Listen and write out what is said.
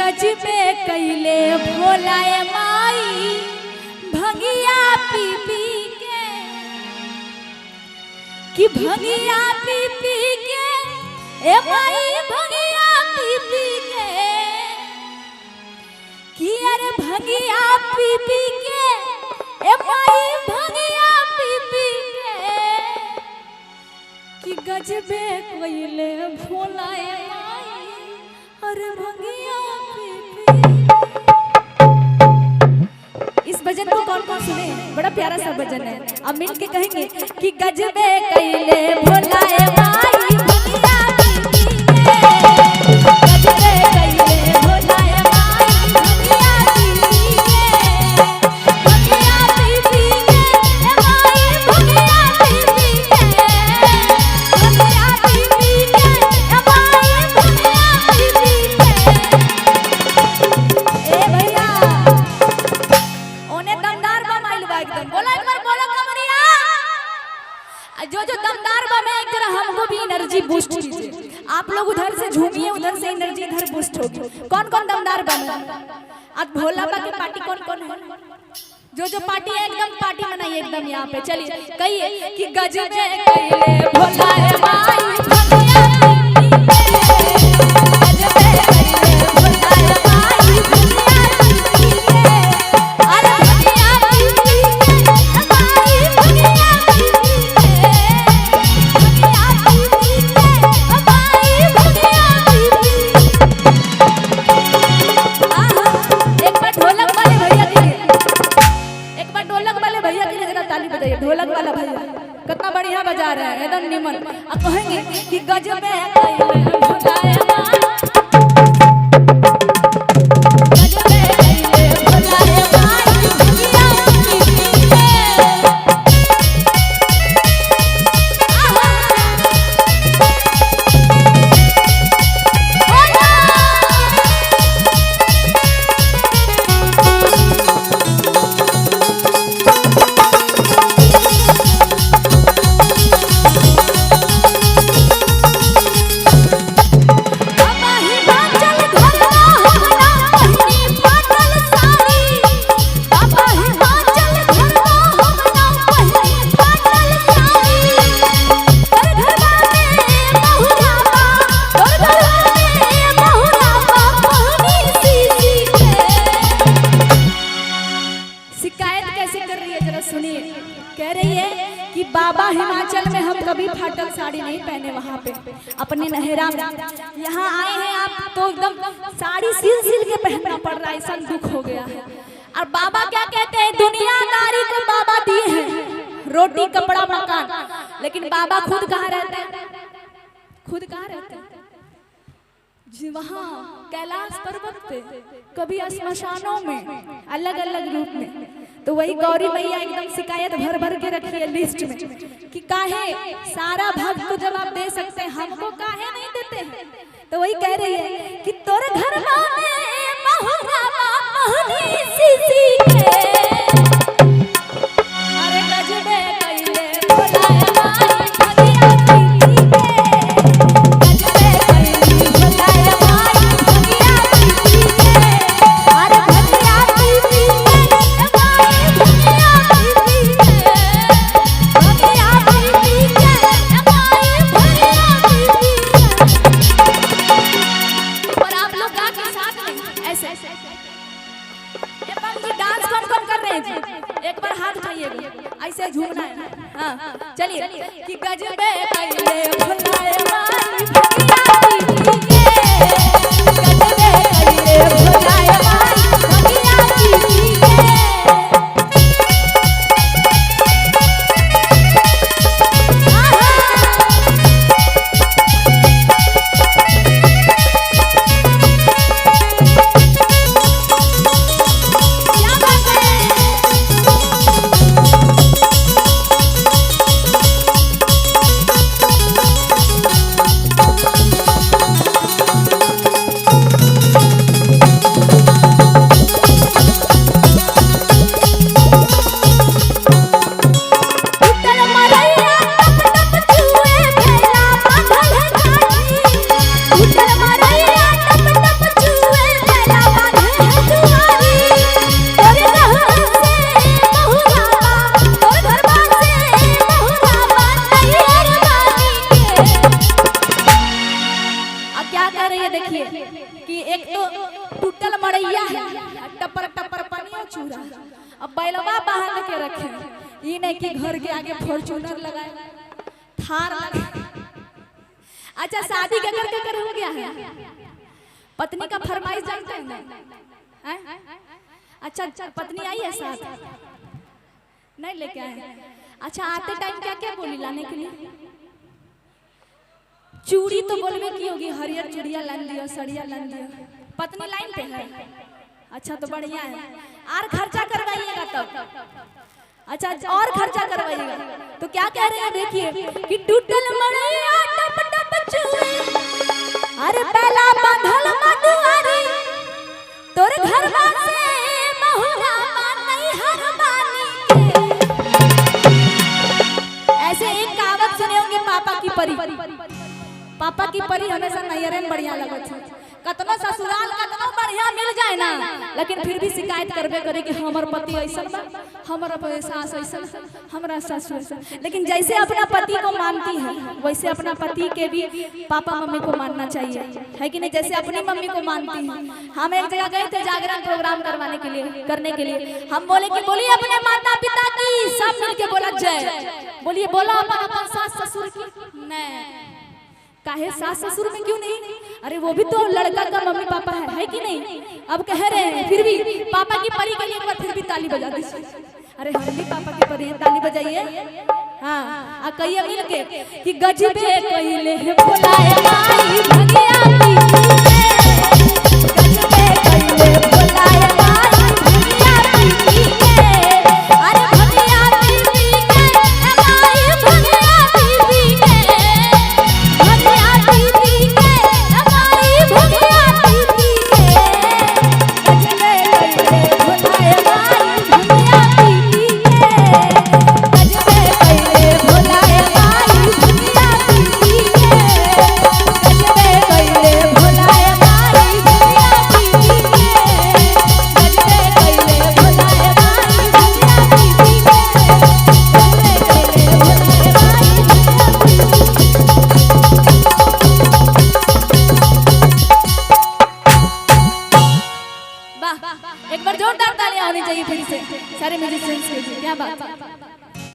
गजबे कैले भोलाए माई भंगिया पी पी के, कि भंगिया पी पी के ए माई भंगिया पी पी के, कि अरे भंगिया पी पी के ए माई भंगिया पी पी के, कि गजबे कैले भोलाए माई अरे भंगिया पी पी। इस भजन को कौन कौन सुने? बड़ा प्यारा सा भजन है। अब मिल के कहेंगे कि गजबे कैले भोलाए माई भंगिया पी पी के, गजबे कैले भोलाए माई भंगिया पी पी के, भंगिया पी पी के ए माई भंगिया पी पी के, भंगिया पी पी के ए माई भंगिया पी पी के। ए भैया ओने दमदार बम आइल बा एकदम, बोला एक बार बोलो कमरिया। जो जो दमदार बम है एक जरा हमको भी एनर्जी बूस्ट कीजिए। आप लोग उधर से झूमिए, उधर से एनर्जी इधर बूस्ट होगी। कौन कौन दमदार बम है? आज भोला बा के पार्टी कौन कौन है? जो जो पार्टी है एकदम पार्टी मनाइए एकदम यहाँ पे। चलिए कहिए कि गजबे कैले भोलाए माई भंगिया पी पी के, गजबे कैले भोलाए माई भंगिया पी पी के, अरे भंगिया पी पी के ए माई भंगिया पी पी के, भंगिया पी पी के ए माई भंगिया पी पी। आहा एक बार ढोलक वाले भैया के लिए, एक बार ढोलक वाले भैया के लिए जरा ताली बजाइए। ढोलक वाला भैया कितना बढ़िया बजा रहे हैं, एकदम निमन। अब कहेंगे कि गजबे कैले भोलाए माई, गजबे कैले भोलाए माई भंगिया पी पी के। आहा बाबा हिमाचल घरवा हमरा पहिनी फाटल साड़ी, बाबा हिमाचल घरवा हमरा पहिनी फाटल साड़ी, तोर घरवा में बहुरा बा, तोर घरवा में बहुरा बा पहिनी सीसी के। शिकायत कैसे कर रही है जरा सुनिए। कह रही है कि बाबा हिमाचल में हम कभी फाटल साड़ी नहीं पहने, वहाँ पे अपने नहरा में। यहाँ आए हैं आप तो एकदम साड़ी सिल सिल के पहनना पड़ रहा है, ऐसा दुख हो गया है। और बाबा क्या कहते हैं? दुनियादारी को बाबा दिए हैं रोटी कपड़ा मकान, लेकिन बाबा खुद कहाँ रहते हैं? खुद कहाँ रहते हैं? जी वहाँ कैलाश पर्वत पे, कभी श्मशानों में, अलग अलग रूप में। तो वही गौरी मैया एकदम शिकायत भर भर के रखी है लिस्ट में कि काहे सारा भक्त को जब आप दे सकते हैं हमको काहे नहीं देते हैं। तो वही कह रही है कि तोर घर में बहुरा बा पहिनी सीसी के, अरे गजबे कैले भोलाए माई भंगिया पी पी के, गजबे कैले भोलाए माई भंगिया पी पी के, अरे भंगिया पी पी के ए माई भंगिया पी पी के, भंगिया पी पी के ए माई भंगिया पी पी के। और आप लोग गा के साथ में ऐसे ये पंक्ति डांस कौन कौन कर रहे हैं जी? एक बार हाथ उठाइएगा, ऐसे झूमना है। हाँ चलिए कि गजबे कैले भोलाए माई भंगिया पी पी के, गजबे कैले भोलाए माई भंगिया पी पी के। आहा क्या बात है? कि एक तो टूटल मड़ैया है, टपर टपर पनिया चूरा, अब बैलवा बांध के रखे, ये नहीं कि घर के आगे फॉर्च्यूनर लगाए, थार लगाए। अच्छा शादी के कर हो गया है, पत्नी का फरमाइश जानते हैं ना? अच्छा पत्नी आई है साथ, नहीं लेके आए। अच्छा आते टाइम क्या क्या बोली लाने के लिए? चूड़ी तो बोलबे की होगी, हरियर चूड़िया लान दियो, सड़िया लान दियो। पत्नी लाइन पे है, अच्छा तो बढ़िया है। और खर्चा करवाइएगा तब। अच्छा और खर्चा करवाइएगा तो क्या कह रहे हैं देखिए कि टूटल मड़ैया टप टप चूए, अरे पहला बांधल मधुआरी, तोर घरवा से महुआ नहीं हरबानी के। ऐसे एक कहावत सुने होंगे, पापा की परी। पापा की परी हमेशा नैहरे में बढ़िया लगत है, कतनो ससुराल कतनो बढ़िया मिल जाए ना, लेकिन फिर भी शिकायत करबे करे कि हमर पति ऐसा बा, हमारा सास ऐसा, हमारा सासू ऐसा। लेकिन जैसे अपना पति को मानती है वैसे अपना पति के भी पापा मम्मी को मानना चाहिए, है कि नहीं? जैसे अपनी मम्मी को मानती है। हम एक जगह गए थे जागरण प्रोग्राम करने के लिए, हम बोले कि बोलिए अपने माता पिता की, सब मिल के बोला जय, बोलिए बोला अपन सास ससुर की नहीं, काहे सास ससुर में क्यों नहीं? अरे वो भी तो लड़का का मम्मी पापा है कि नहीं? अब कह रहे हैं फिर भी पापा की परी के लिए एक बार फिर भी ताली बजा दीजिए। अरे हम भी पापा की परी हैं, ताली बजाइए। हाँ कहिए मिल के कि गजबे कइले भोलाए माई भगिया की